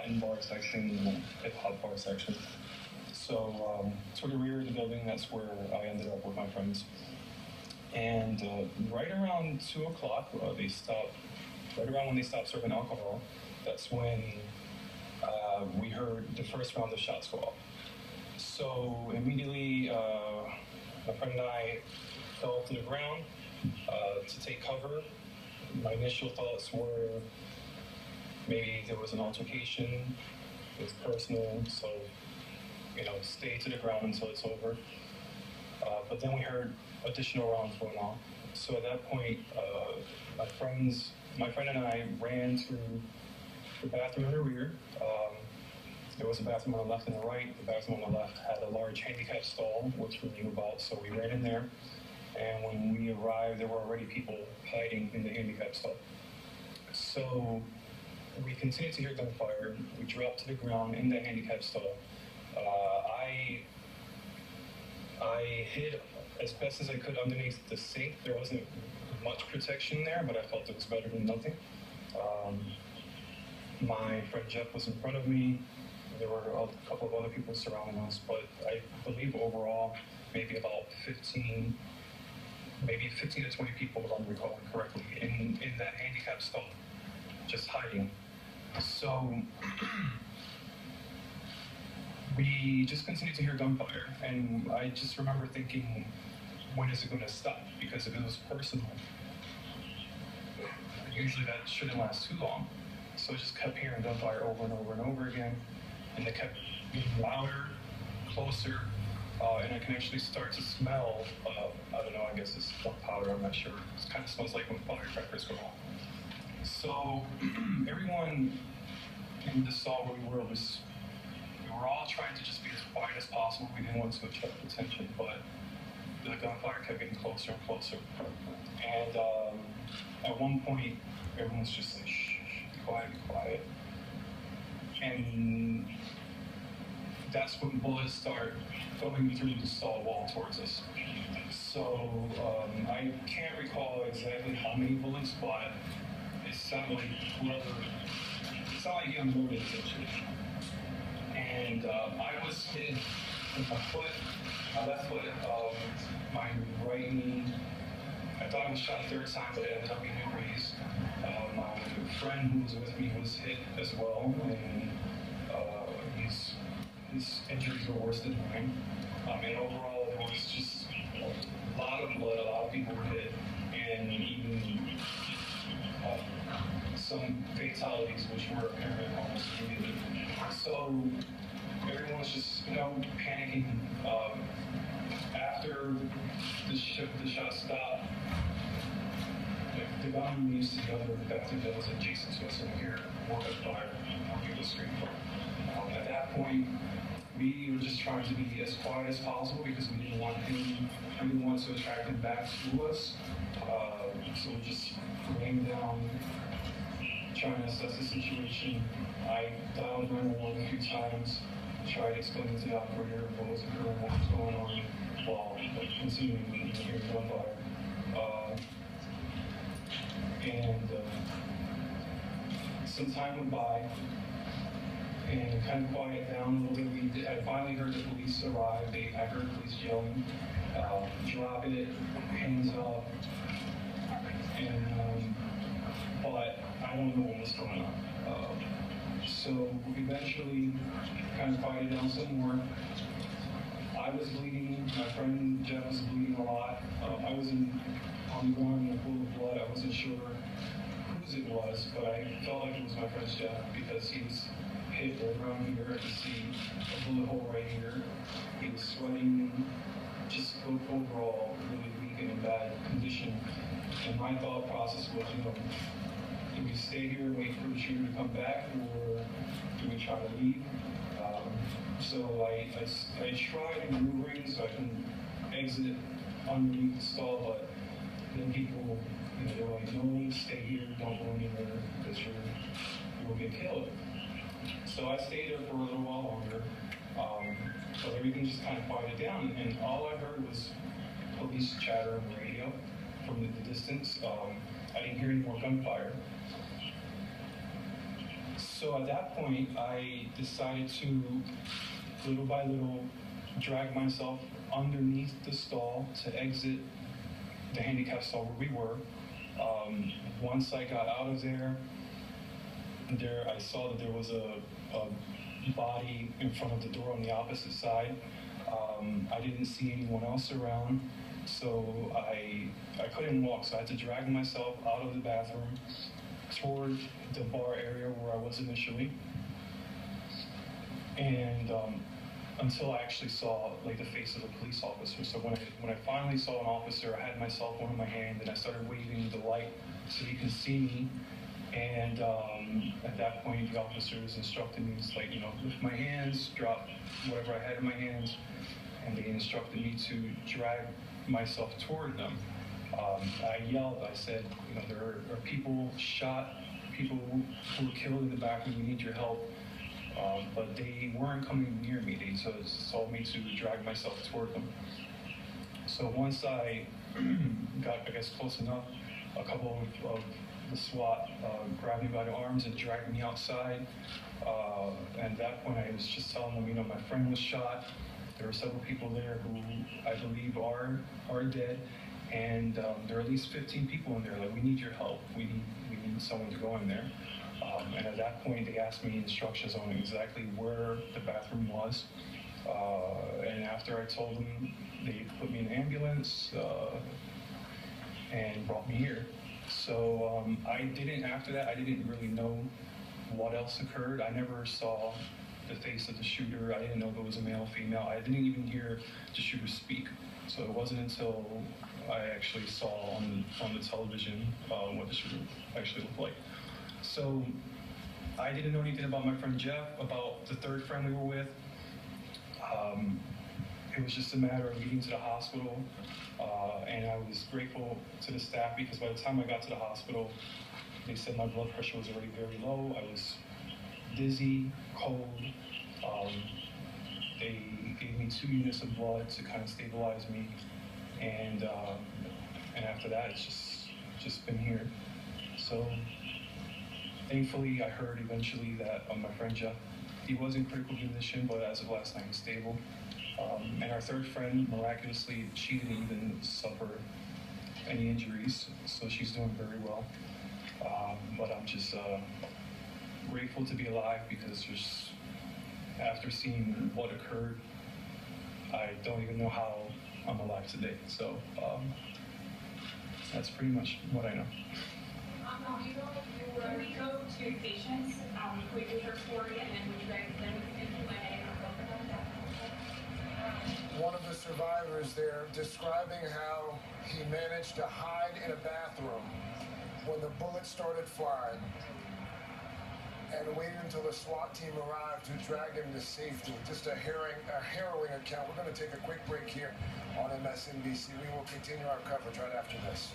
Latin bar section, hip hop bar section. So toward the rear of the building, that's where I ended up with my friends. And right around 2 o'clock, they stopped. Right around when they stopped serving alcohol, that's when we heard the first round of shots go off. So immediately, my friend and I fell to the ground to take cover. My initial thoughts were maybe there was an altercation, it was personal, so stay to the ground until it's over. But then we heard additional rounds going on. So at that point, my friend and I ran to the bathroom in the rear. There was a bathroom on the left and the right. The bathroom on the left had a large handicap stall, which we knew about, so we ran in there. And when we arrived, there were already people hiding in the handicap stall. So we continued to hear gunfire. We dropped to the ground in the handicap stall. I hid as best as I could underneath the sink. There wasn't much protection there, but I felt it was better than nothing. My friend Jeff was in front of me. There were a couple of other people surrounding us, but I believe overall, maybe about 15 to 20 people, if I'm recalling correctly, in that handicap stall, just hiding. So we just continued to hear gunfire, and I just remember thinking, when is it going to stop? Because if it was personal, usually that shouldn't last too long. So I just kept hearing gunfire over and over and over again, and they kept getting louder, closer, and I can actually start to smell, I don't know, I guess it's gunpowder, I'm not sure. It kind of smells like when firecrackers go off. So everyone in the stall where we were we were all trying to just be as quiet as possible. We didn't want to attract attention, but the gunfire kept getting closer and closer. And at one point, everyone's just like, shh, be quiet, be quiet. And that's when bullets start going through the stall wall towards us. So I can't recall exactly how many bullets, but it sounded like he unloaded essentially. And I was hit with my left foot, my right knee. I thought I was shot the third time, but it ended up being a raise. My friend who was with me was hit as well, and his injuries were worse than mine. And overall, there was just a lot of blood, a lot of people were hit, and even some fatalities, which were apparent almost immediately. So everyone's just, panicking. After the shot stopped, the gunman used to go to the bathroom that was adjacent to us in here, work at fire on the street. At that point, we were just trying to be as quiet as possible because we didn't want to attract him back to us. So we just laying down, trying to assess the situation. I dialed 911 a few times, tried explaining to the operator what was occurring, what was going on, while continuing to hear gunfire. And some time went by, and kind of quiet down a little bit. I finally heard the police arrive. I heard police yelling, drop it, hands up, and but I don't know what was going on. So eventually, kind of quieted down some more. I was bleeding. My friend Jeff was bleeding a lot. I was on the ground in a pool of blood. I wasn't sure whose it was, but I felt like it was my friend Jeff because he was hit right around here. I could see a bullet hole right here. He was sweating, just overall really weak and in bad condition. And my thought process was, do we stay here and wait for the shooter to come back, or do we try to leave? So I tried maneuvering so I can exit underneath the stall, but then people, they were like, no, stay here, don't go anywhere, because you will get killed. So I stayed there for a little while longer, but everything just kind of quieted down, and all I heard was police chatter on the radio from the distance. I didn't hear any more gunfire. So at that point, I decided to, little by little, drag myself underneath the stall to exit the handicap stall where we were. Once I got out of there, I saw that there was a body in front of the door on the opposite side. I didn't see anyone else around, so I couldn't walk, so I had to drag myself out of the bathroom toward the bar area where I was initially, and until I actually saw like the face of a police officer. So when I finally saw an officer, I had my cell phone in my hand and I started waving the light so he can see me. And at that point, the officers instructed me to, like, lift my hands, drop whatever I had in my hands, and they instructed me to drag myself toward them. I yelled, I said, there are people shot, people who were killed in the bathroom, we need your help. But they weren't coming near me. They told me to drag myself toward them. So once I got, I guess, close enough, a couple of the SWAT grabbed me by the arms and dragged me outside. And at that point, I was just telling them, my friend was shot. There were several people there who I believe are dead. And there are at least 15 people in there. Like, we need your help. We need someone to go in there. And at that point, they asked me instructions on exactly where the bathroom was. And after I told them, they put me in an ambulance and brought me here. So after that, I didn't really know what else occurred. I never saw the face of the shooter. I didn't know if it was a male or female. I didn't even hear the shooter speak. So it wasn't until I actually saw on the television what the shooter actually looked like. So I didn't know anything about my friend Jeff, about the third friend we were with. It was just a matter of getting to the hospital, and I was grateful to the staff because by the time I got to the hospital, they said my blood pressure was already very low. I was dizzy, cold. They gave me 2 units of blood to kind of stabilize me, and after that, it's just been here. So thankfully, I heard eventually that my friend Jeff, he was in critical condition, but as of last night, he's stable. And our third friend, miraculously, she didn't even suffer any injuries, so she's doing very well. But I'm just grateful to be alive because after seeing what occurred, I don't even know how I'm alive today. So that's pretty much what I know. When we go to patients, we do their story and then we guys then we can do Q&A and talk about that. One of the survivors there describing how he managed to hide in a bathroom when the bullets started flying and waited until the SWAT team arrived to drag him to safety. Just a harrowing account. We're going to take a quick break here on MSNBC. We will continue our coverage right after this.